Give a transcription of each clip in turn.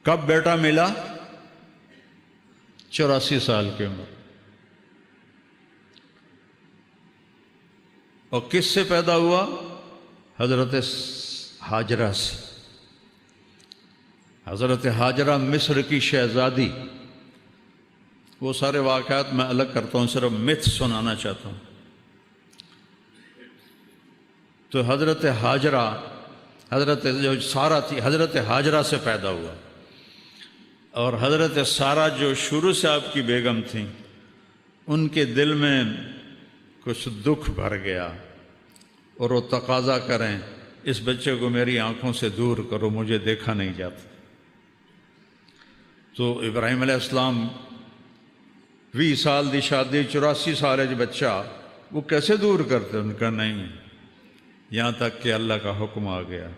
کب بیٹا ملا؟ 84 سال کی عمر. اور کس سے پیدا ہوا؟ حضرت ہاجرہ سے. حضرت ہاجرہ مصر کی شہزادی. وہ سارے واقعات میں الگ کرتا ہوں، صرف متھ سنانا چاہتا ہوں. تو حضرت ہاجرہ، حضرت جو سارہ تھی، حضرت ہاجرہ سے پیدا ہوا. اور حضرت سارہ جو شروع سے آپ کی بیگم تھیں، ان کے دل میں کچھ دکھ بھر گیا اور وہ تقاضا کریں اس بچے کو میری آنکھوں سے دور کرو، مجھے دیکھا نہیں جاتا. تو ابراہیم علیہ السلام 20 سال دی شادی، 84 سال بچہ، وہ کیسے دور کرتے؟ ان کا نہیں، یہاں تک کہ اللہ کا حکم آ گیا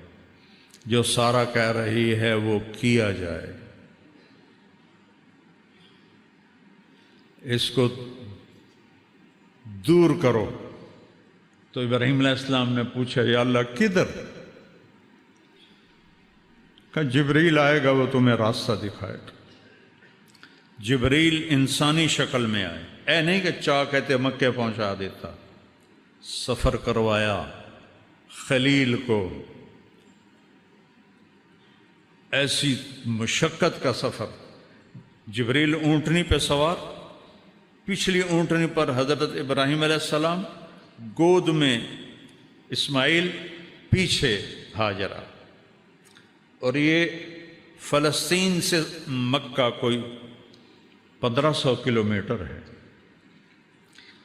جو سارہ کہہ رہی ہے وہ کیا جائے، اس کو دور کرو. تو ابراہیم علیہ السلام نے پوچھا یا اللہ کدھر؟ کہ جبریل آئے گا، وہ تمہیں راستہ دکھائے گا. جبریل انسانی شکل میں آئے، اے نہیں کہ چاہ کہتے مکے پہنچا دیتا. سفر کروایا خلیل کو، ایسی مشقت کا سفر. جبریل اونٹنی پہ سوار، پچھلی اونٹنی پر حضرت ابراہیم علیہ السلام، گود میں اسماعیل، پیچھے ہاجرہ. اور یہ فلسطین سے مکہ کوئی 1500 کلومیٹر ہے،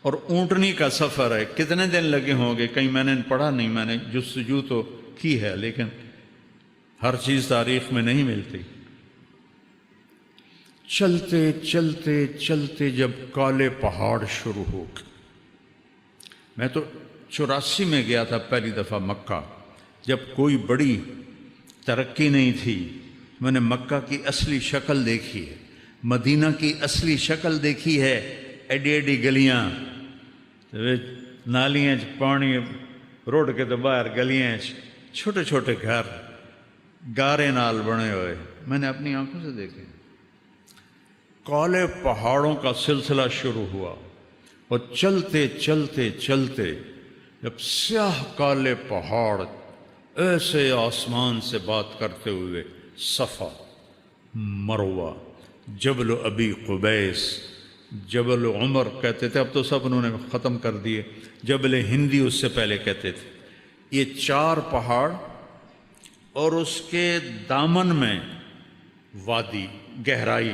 اور اونٹنی کا سفر ہے. کتنے دن لگے ہوں گے کہیں میں نے پڑھا نہیں، میں نے جستجو تو کی ہے لیکن ہر چیز تاریخ میں نہیں ملتی. چلتے چلتے چلتے جب کالے پہاڑ شروع ہو گئے. میں تو 84 میں گیا تھا پہلی دفعہ مکہ، جب کوئی بڑی ترقی نہیں تھی. میں نے مکہ کی اصلی شکل دیکھی ہے، مدینہ کی اصلی شکل دیکھی ہے. ایڈی ایڈی گلیاں، نالیاں پانی، روڈ کے تو باہر گلیاں، چھوٹے چھوٹے گھر گارے نال بنے ہوئے، میں نے اپنی آنکھوں سے دیکھے. کالے پہاڑوں کا سلسلہ شروع ہوا، اور چلتے چلتے چلتے جب سیاہ کالے پہاڑ ایسے آسمان سے بات کرتے ہوئے، صفا، مروہ، جبل ابی قبیس، جبل عمر کہتے تھے، اب تو سب انہوں نے ختم کر دیے، جبل ہندی اس سے پہلے کہتے تھے. یہ 4 پہاڑ اور اس کے دامن میں وادی، گہرائی،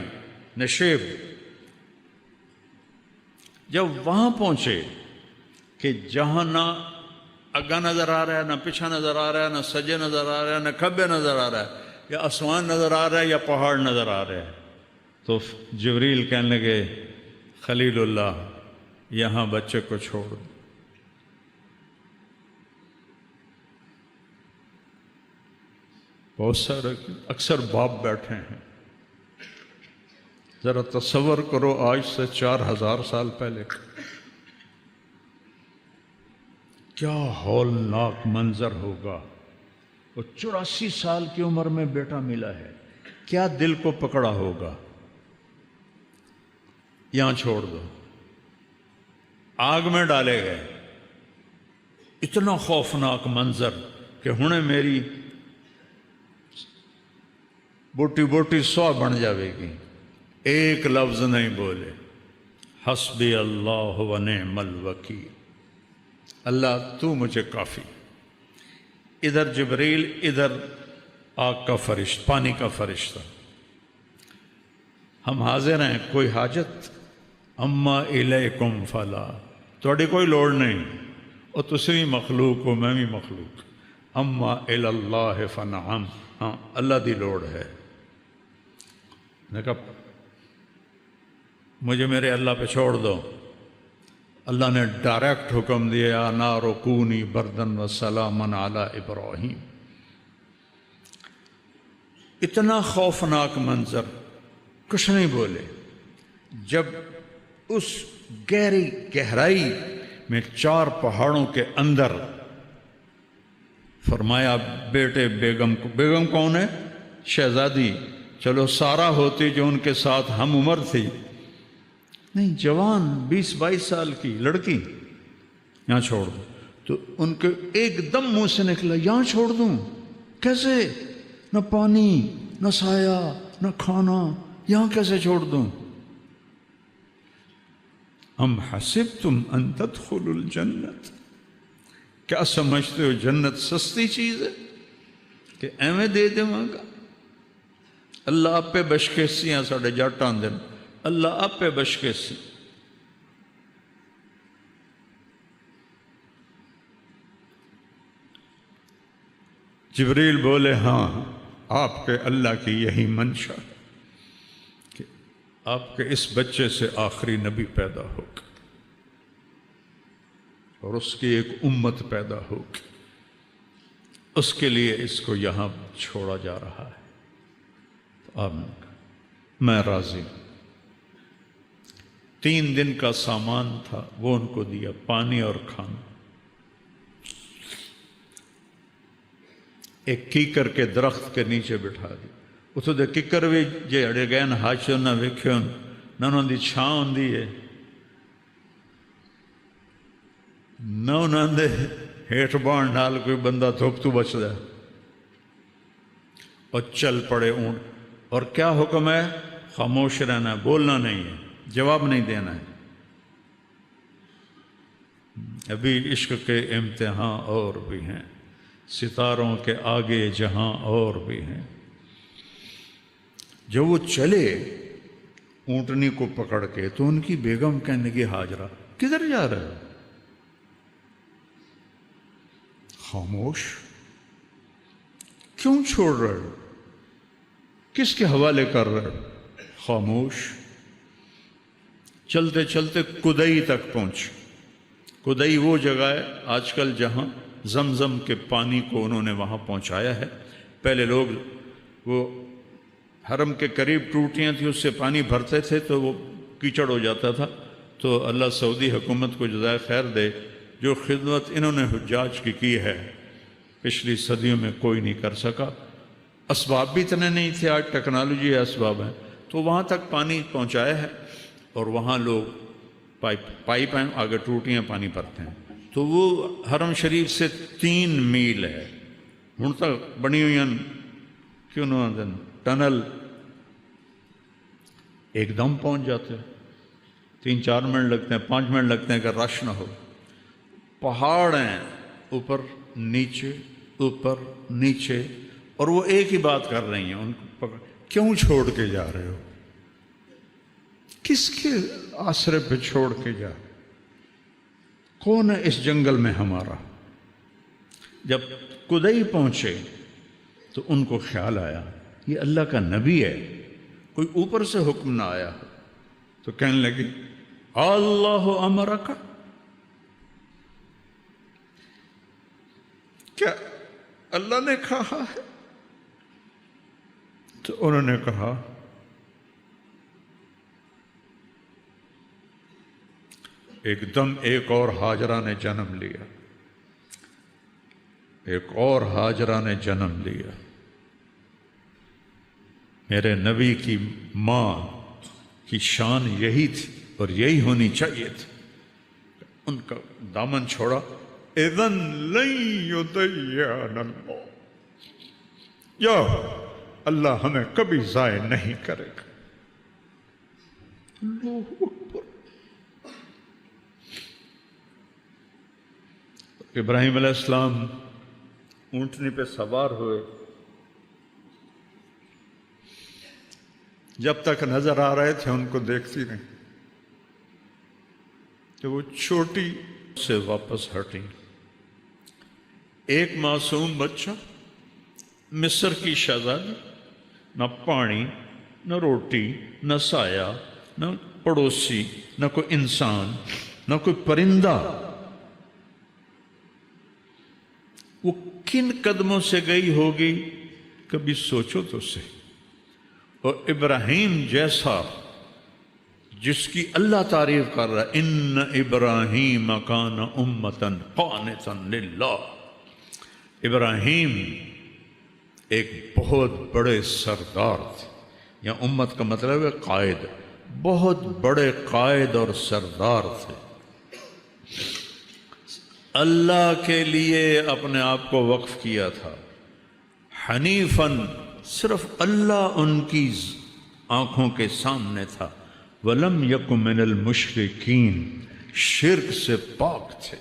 نشیب. جب وہاں پہنچے کہ جہاں نہ اگا نظر آ رہا ہے، نہ پیچھا نظر آ رہا ہے، نہ سجے نظر آ رہا ہے، نہ کھبے نظر آ رہا ہے، یا آسمان نظر آ رہا ہے یا پہاڑ نظر آ رہے ہیں. تو جبریل کہنے لگے خلیل اللہ یہاں بچے کو چھوڑ. بہت سارے اکثر باپ بیٹھے ہیں، ذرا تصور کرو آج سے 4000 سال پہلے کیا ہولناک منظر ہوگا. اور 84 سال کی عمر میں بیٹا ملا ہے، کیا دل کو پکڑا ہوگا. یہاں چھوڑ دو. آگ میں ڈالے گئے. اتنا خوفناک منظر کہ ہنے میری بوٹی بوٹی 100 بن جاوے گی. ایک لفظ نہیں بولے، حسبی اللہ و نعم الوکیل، اللہ تو مجھے کافی. ادھر جبریل، ادھر آگ کا فرشتہ، پانی کا فرشتہ. ہم حاضر ہیں، کوئی حاجت؟ اما الیکم فلا، تھوڑی کوئی لوڑ نہیں، اور تسی بھی مخلوق ہو، میں بھی مخلوق. اما اللہ فنعم، ہاں اللہ دی لوڑ ہے. میں کہا مجھے میرے اللہ پہ چھوڑ دو. اللہ نے ڈائریکٹ حکم دیا، نار کونی بردن و سلامن علی ابراہیم. اتنا خوفناک منظر، کچھ نہیں بولے. جب اس گہری گہرائی میں 4 پہاڑوں کے اندر فرمایا بیٹے بیگم کو، بیگم کون ہے؟ شہزادی. چلو سارا ہوتی جو ان کے ساتھ ہم عمر تھی، نہیں، جوان 20-22 سال کی لڑکی یہاں چھوڑ دوں، تو ان کے ایک دم منہ سے نکلا یہاں چھوڑ دوں؟ کیسے؟ نہ پانی، نہ سایہ، نہ کھانا، یہاں کیسے چھوڑ دوں؟ ام حسبتم ان تدخلوا الجنت، کیا سمجھتے ہو جنت سستی چیز ہے کہ ایویں دے دے گا؟ اللہ آپ پہ بشکیسی ہیں ساڑھے جاٹاں دن، اللہ آپ پہ بشکیسی۔ جبریل بولے ہاں آپ کے اللہ کی یہی منشا ہے کہ آپ کے اس بچے سے آخری نبی پیدا ہوگا اور اس کی ایک امت پیدا ہوگی، اس کے لیے اس کو یہاں چھوڑا جا رہا ہے۔ تو آپ نے کہا میں راضی ہوں۔ 3 دن کا سامان تھا وہ ان کو دیا، پانی اور کھانا۔ ایک کیکر کے درخت کے نیچے بٹھا دی، اتو دے کیکر بھی جڑے گئے ہاچو نہ ویکھو نہ انہوں دی چھاں ہوندی ہے، نہ انہوں دے ہیٹھ بان نال کوئی بندہ دھوپ تو بچ دا، اور چل پڑے اونٹ۔ اور کیا حکم ہے؟ خاموش رہنا ہے، بولنا نہیں ہے، جواب نہیں دینا ہے۔ ابھی عشق کے امتحان اور بھی ہیں، ستاروں کے آگے جہاں اور بھی ہیں۔ جب وہ چلے اونٹنی کو پکڑ کے تو ان کی بیگم کہنے لگی حاجرہ کدھر جا رہے ہو؟ خاموش، کیوں چھوڑ رہے ہو؟ کس کے حوالے کر رہے ہو؟ خاموش۔ چلتے چلتے کدئی تک پہنچ۔ کدئی وہ جگہ ہے آج کل جہاں زمزم کے پانی کو انہوں نے وہاں پہنچایا ہے۔ پہلے لوگ وہ حرم کے قریب ٹوٹیاں تھیں، اس سے پانی بھرتے تھے تو وہ کیچڑ ہو جاتا تھا۔ تو اللہ سعودی حکومت کو جزائے خیر دے، جو خدمت انہوں نے حجاج کی ہے پچھلی صدیوں میں کوئی نہیں کر سکا۔ اسباب بھی اتنے نہیں تھے، آج ٹیکنالوجی ہے، اسباب ہیں، تو وہاں تک پانی پہنچایا ہے۔ اور وہاں لوگ پائپ ہیں، آگے ٹوٹیاں پانی بھرتے ہیں۔ تو وہ حرم شریف سے 3 میل ہے، ہن تک بنی ہوئی کیوں نہ ٹنل، ایک دم پہنچ جاتے ہیں۔ 3-4 منٹ لگتے ہیں، 5 منٹ لگتے ہیں کہ رش نہ ہو۔ پہاڑ ہیں، اوپر نیچے اوپر نیچے، اور وہ ایک ہی بات کر رہی ہیں، ان کو کیوں چھوڑ کے جا رہے ہو؟ کس کے آسرے پہ چھوڑ کے جا رہے؟ کون ہے اس جنگل میں ہمارا؟ جب کدئی پہنچے تو ان کو خیال آیا یہ اللہ کا نبی ہے، کوئی اوپر سے حکم نہ آیا۔ تو کہنے لگی اللہ امرک، کیا اللہ نے کہا ہے؟ تو انہوں نے کہا ایک دم ایک اور ہاجرہ نے جنم لیا، ایک اور ہاجرہ نے جنم لیا۔ میرے نبی کی ماں کی شان یہی تھی اور یہی ہونی چاہیے تھی۔ ان کا دامن چھوڑا، اذن لن یضیعنا اللہ، یا اللہ ہمیں کبھی ضائع نہیں کرے گا۔ اللہ اکبر۔ ابراہیم علیہ السلام اونٹنی پہ سوار ہوئے، جب تک نظر آ رہے تھے ان کو دیکھتی رہی، تو وہ چھوٹی سے واپس ہٹی۔ ایک معصوم بچہ، مصر کی شہزادی، نہ پانی، نہ روٹی، نہ سایہ، نہ پڑوسی، نہ کوئی انسان، نہ کوئی پرندہ۔ وہ کن قدموں سے گئی ہوگی کبھی سوچو تو صحیح۔ اور ابراہیم جیسا جس کی اللہ تعریف کر رہا ہے، ان ابراہیم کان امۃ قانتا للہ، ابراہیم ایک بہت بڑے سردار تھے، یا امت کا مطلب ہے قائد، بہت بڑے قائد اور سردار تھے، اللہ کے لیے اپنے آپ کو وقف کیا تھا، حنیفاً صرف اللہ ان کی آنکھوں کے سامنے تھا، ولم یک من المشرکین شرک سے پاک تھے،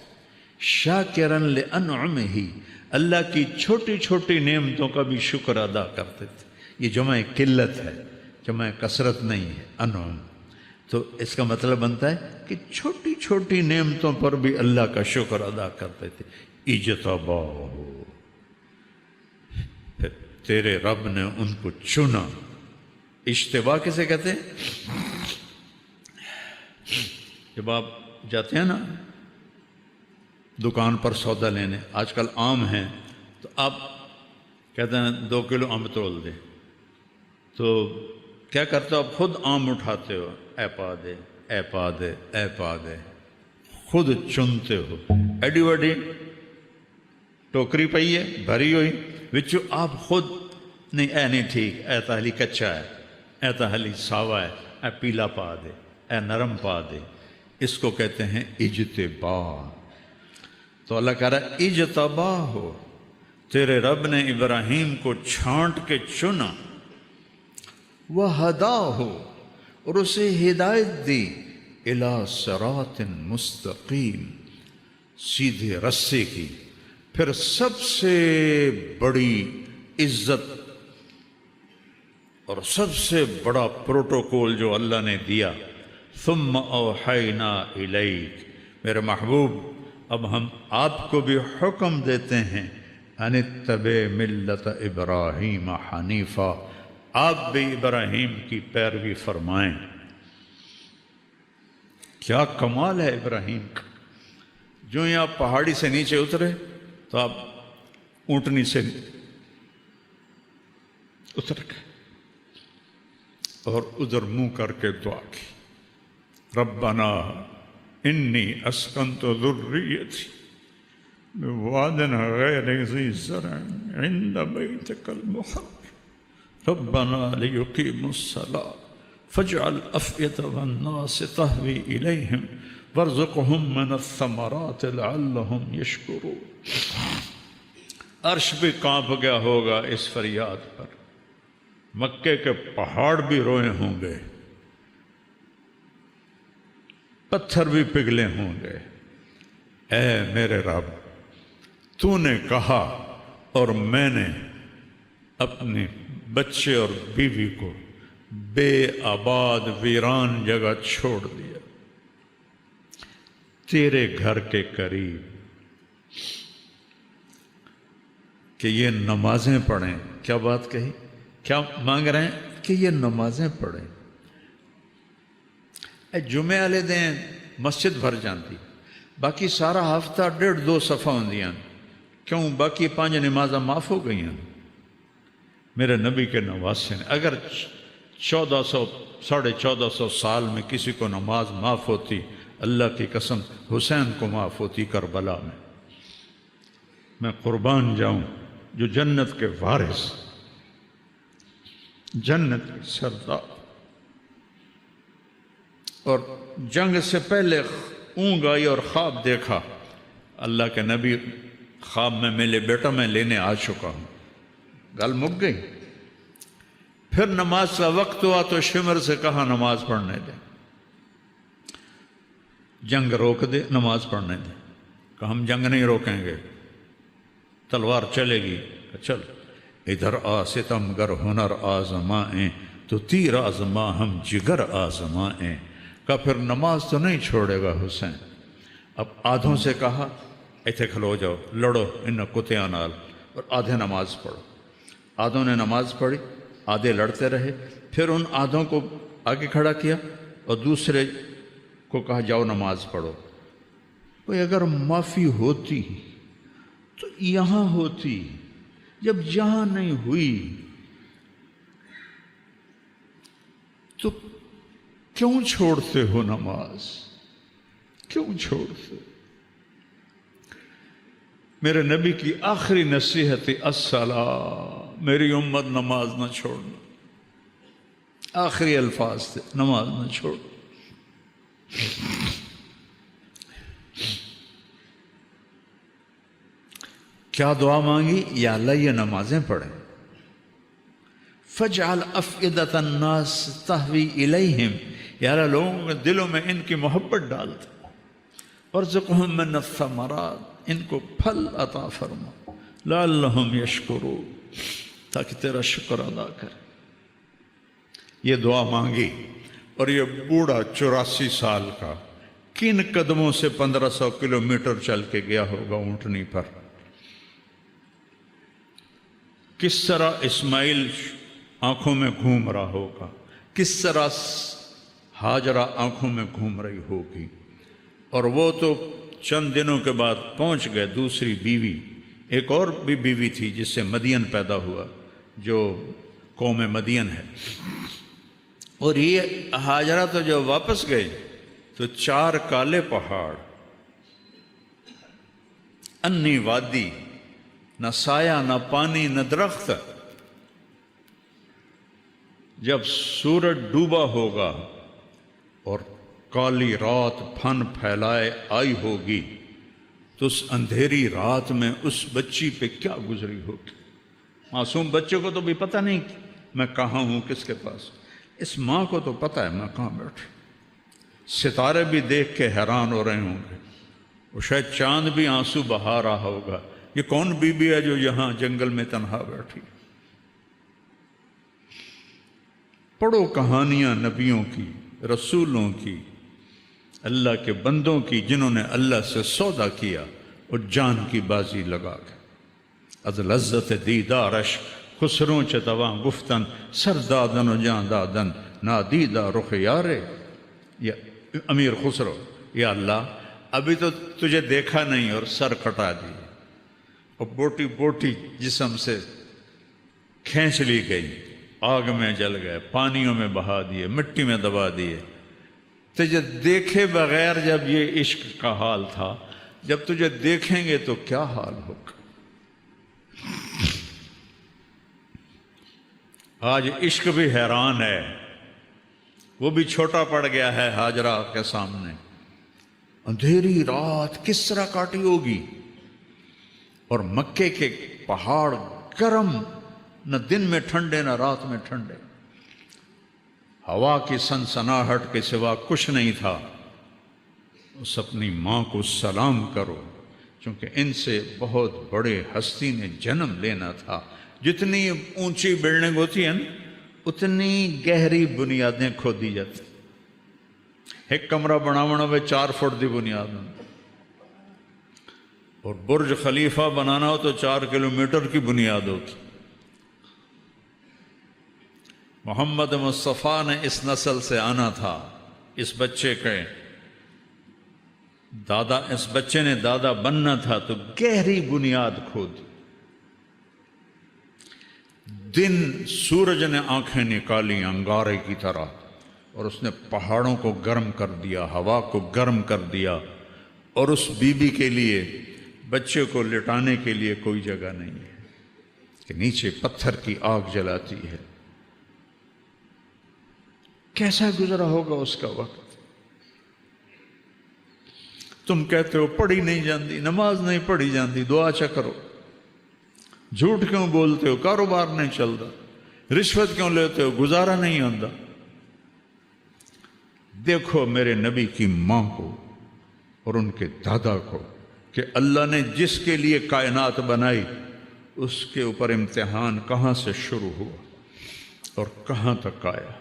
شاکرا لانعمہ اللہ کی چھوٹی چھوٹی نعمتوں کا بھی شکر ادا کرتے تھے۔ یہ جمع قلت ہے، جمع کثرت نہیں ہے، انعم، تو اس کا مطلب بنتا ہے کہ چھوٹی چھوٹی نعمتوں پر بھی اللہ کا شکر ادا کرتے تھے۔ اجتباہ، تیرے رب نے ان کو چنا۔ اجتباء کسے کہتے ہیں؟ جب آپ جاتے ہیں نا دکان پر سودا لینے، آج کل آم ہیں تو آپ کہتے ہیں 2 کلو آم تول دے، تو کیا کرتے ہو آپ؟ خود آم اٹھاتے ہو، اے پا دے، اے پا دے، اے پا دے، خود چنتے ہو، ایڈی وڈی ٹوکری پئی ہے بھری ہوئی، وچوں آپ خود نہیں، اے نہیں ٹھیک، اے تو ہلی کچا ہے، اے تو ہلی ساوا ہے، اے پیلا پا دے، اے نرم پا دے۔ اس کو کہتے ہیں اجتباء۔ تو اللہ کہہ رہا ہے اجتباہ ہو، تیرے رب نے ابراہیم کو چھانٹ کے چنا، وَهَدَاهُ اور اسے ہدایت دی، إِلَى صِرَاطٍ مستقیم، سیدھے رستے کی۔ پھر سب سے بڑی عزت اور سب سے بڑا پروٹوکول جو اللہ نے دیا، ثم اوحینا الیک، میرے محبوب اب ہم آپ کو بھی حکم دیتے ہیں، ان اتبع ملت ابراہیم حنیفا، آپ بھی ابراہیم کی پیروی فرمائیں۔ کیا کمال ہے ابراہیم کا! جو ہی آپ پہاڑی سے نیچے اترے تو آپ اونٹنی سے اتر گئے اور ادھر منہ کر کے دعا کی، ربنا انی اسکنت ذریتی بواد غیر ذی زرع عند بیتک المحرم ربنا لیقیموا الصلاة فاجعل افئدة الناس تهوی الیہم وارزقہم من الثمرات لعلہم یشکرون۔ عرش بھی کانپ گیا ہوگا اس فریاد پر، مکے کے پہاڑ بھی روئے ہوں گے، پتھر بھی پگھلے ہوں گے، اے میرے رب تو نے کہا اور میں نے اپنے بچے اور بیوی کو بے آباد ویران جگہ چھوڑ دیا تیرے گھر کے قریب، کہ یہ نمازیں پڑھیں۔ کیا بات کہی؟ کیا مانگ رہے ہیں؟ کہ یہ نمازیں پڑھیں۔ جمعے والے دن مسجد بھر جاتی، باقی سارا ہفتہ 1.5-2 صفحہ ہوندیاں، کیوں؟ باقی 5 نمازاں معاف ہو گئی ہیں۔ میرے نبی کے نواسے نے، اگر 1400-1450 سال میں کسی کو نماز معاف ہوتی، اللہ کی قسم حسین کو معاف ہوتی کربلا میں۔ میں قربان جاؤں جو جنت کے وارث، جنت کے سردار، اور جنگ سے پہلے اونگ آئی اور خواب دیکھا، اللہ کے نبی خواب میں ملے، بیٹا میں لینے آ چکا ہوں، گل مک گئی۔ پھر نماز کا وقت ہوا تو شمر سے کہا نماز پڑھنے دے، جنگ روک دے، نماز پڑھنے دے۔ کہ ہم جنگ نہیں روکیں گے، تلوار چلے گی، چل ادھر آ ستم گر ہنر آزمائیں، تو تیر آزما ہم جگر آزمائیں۔ کہ پھر نماز تو نہیں چھوڑے گا حسین۔ اب آدھوں سے کہا ایتھے کھلو جاؤ، لڑو ان کتیاں نال، اور آدھے نماز پڑھو۔ آدھوں نے نماز پڑھی، آدھے لڑتے رہے، پھر ان آدھوں کو آگے کھڑا کیا اور دوسرے کو کہا جاؤ نماز پڑھو۔ کوئی اگر معافی ہوتی تو یہاں ہوتی، جب یہاں نہیں ہوئی تو کیوں چھوڑتے ہو نماز؟ کیوں چھوڑتے؟ میرے نبی کی آخری نصیحت الصلاۃ، میری امت نماز نہ چھوڑنا۔ آخری الفاظ تھے، نماز نہ چھوڑ۔ کیا دعا مانگی؟ یا اللہ یہ نمازیں پڑھیں، فَجْعَلْ أَفْئِدَةَ النَّاسِ تَهْوِي إِلَيْهِمْ، یا اللہ لوگوں کے دلوں میں ان کی محبت ڈال دے، وَارْزُقْهُم مِّنَ الثَّمَرَاتِ، ان کو پھل عطا فرما، لَعَلَّهُمْ يَشْكُرُونَ، تاکہ تیرا شکر ادا کرے۔ یہ دعا مانگی، اور یہ بوڑھا 84 سال کا کن قدموں سے 1500 کلومیٹر چل کے گیا ہوگا اونٹنی پر، کس طرح اسماعیل آنکھوں میں گھوم رہا ہوگا، کس طرح ہاجرہ آنکھوں میں گھوم رہی ہوگی، اور وہ تو چند دنوں کے بعد پہنچ گئے دوسری بیوی، ایک اور بھی بیوی تھی جس سے مدین پیدا ہوا جو قوم مدین ہے، اور یہ ہاجرہ تو جو واپس گئے تو 4 کالے پہاڑ، انی وادی، نہ سایہ نہ پانی نہ درخت، جب سورج ڈوبا ہوگا اور کالی رات پھن پھیلائے آئی ہوگی تو اس اندھیری رات میں اس بچی پہ کیا گزری ہوگی۔ معصوم بچے کو تو بھی پتہ نہیں میں کہاں ہوں، کس کے پاس، اس ماں کو تو پتہ ہے میں کہاں بیٹھی، ستارے بھی دیکھ کے حیران ہو رہے ہوں گے، وہ شاید چاند بھی آنسو بہا رہا ہوگا، یہ کون بی بی ہے جو یہاں جنگل میں تنہا بیٹھی۔ پڑھو کہانیاں نبیوں کی، رسولوں کی، اللہ کے بندوں کی جنہوں نے اللہ سے سودا کیا اور جان کی بازی لگا کے۔ از لذت دیدارش خسروں چتواں گفتن، سر دادن و جان دادن نادیدہ رخ یارے۔ یا امیر خسرو، یا اللہ ابھی تو تجھے دیکھا نہیں اور سر کٹا دی، اور بوٹی بوٹی جسم سے کھینچ لی گئی، آگ میں جل گئے، پانیوں میں بہا دیے، مٹی میں دبا دیے، تجھے دیکھے بغیر جب یہ عشق کا حال تھا، جب تجھے دیکھیں گے تو کیا حال ہوگا۔ آج عشق بھی حیران ہے، وہ بھی چھوٹا پڑ گیا ہے ہاجرہ کے سامنے۔ اندھیری رات کس طرح کاٹی ہوگی، اور مکے کے پہاڑ گرم، نہ دن میں ٹھنڈے نہ رات میں ٹھنڈے، ہوا کی سنسناہٹ کے سوا کچھ نہیں تھا۔ اس اپنی ماں کو سلام کرو، چونکہ ان سے بہت بڑے ہستی نے جنم لینا تھا۔ جتنی اونچی بلڈنگ ہوتی ہے نا، اتنی گہری بنیادیں کھودی جاتی، ایک کمرہ بناونا ہوئے 4 فٹ دی بنیاد، اور برج خلیفہ بنانا ہو تو 4 کلومیٹر کی بنیاد ہوتی۔ محمد مصطفیٰ نے اس نسل سے آنا تھا، اس بچے نے دادا بننا تھا، تو گہری بنیاد کھودی۔ دن سورج نے آنکھیں نکالی انگارے کی طرح، اور اس نے پہاڑوں کو گرم کر دیا، ہوا کو گرم کر دیا، اور اس بی بی کے لیے، بچے کو لٹانے کے لیے کوئی جگہ نہیں ہے کہ نیچے پتھر کی آگ جلاتی ہے۔ کیسا گزرا ہوگا اس کا وقت؟ تم کہتے ہو پڑھی نہیں جاندی، نماز نہیں پڑھی جاندی، دعا چا کرو، جھوٹ کیوں بولتے ہو، کاروبار نہیں چلتا، رشوت کیوں لیتے ہو، گزارا نہیں آتا۔ دیکھو میرے نبی کی ماں کو اور ان کے دادا کو، کہ اللہ نے جس کے لیے کائنات بنائی اس کے اوپر امتحان کہاں سے شروع ہوا اور کہاں تک آیا۔